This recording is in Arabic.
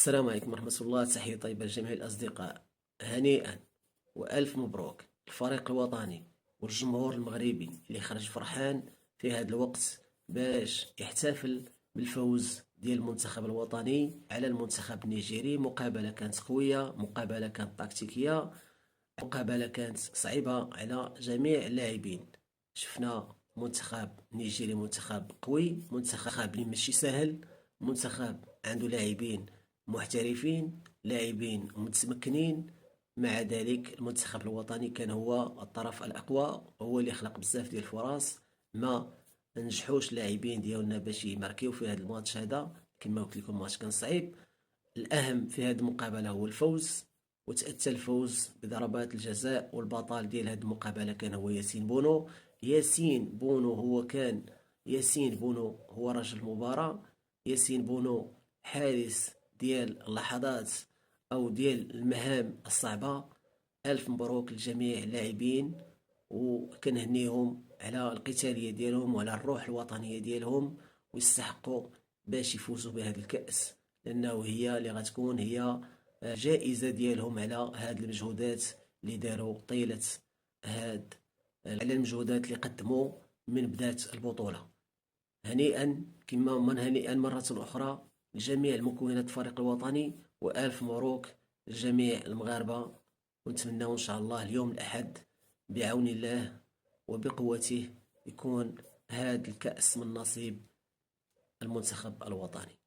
السلام عليكم ورحمة الله. تحية طيبة لجميع الأصدقاء. هنيئا وألف مبروك الفريق الوطني والجمهور المغربي اللي خرج فرحان في هذا الوقت باش يحتفل بالفوز ديال المنتخب الوطني على المنتخب النيجيري. مقابلة كانت قوية، مقابلة كانت تكتيكية، مقابلة كانت صعيبة على جميع اللاعبين. شفنا منتخب نيجيري منتخب قوي، منتخب اللي ماشي سهل، منتخب عنده لاعبين محترفين، لاعبين متمكنين. مع ذلك المنتخب الوطني كان هو الطرف الأقوى، هو اللي خلق بزاف ديال الفرص. ما نجحوش اللاعبين ديالنا باش يماركيو في هذا الماتش هذا. كما قلت لكم الماتش كان صعيب. الأهم في هذه المقابلة هو الفوز، وتأتى الفوز بضربات الجزاء. والبطل ديال هذه المقابلة كان هو ياسين بونو. ياسين بونو هو رجل المباراة. ياسين بونو حارس ديال اللحظات أو ديال المهام الصعبة. ألف مبروك لجميع اللاعبين، وكنهنيهم على القتالية ديالهم وعلى الروح الوطنية ديالهم، ويستحقوا باش يفوزوا بهذا الكأس، لأنه هي اللي غتكون هي جائزة ديالهم على هاد المجهودات اللي داروا طيلة هاد على المجهودات اللي قدموا من بداية البطولة. هنيئا كما من هنيئا مرة أخرى لجميع المكونات الفريق الوطني، وألف مبروك لجميع المغاربة. ونتمنى إن شاء الله اليوم الأحد بعون الله وبقوته يكون هذا الكأس من نصيب المنتخب الوطني.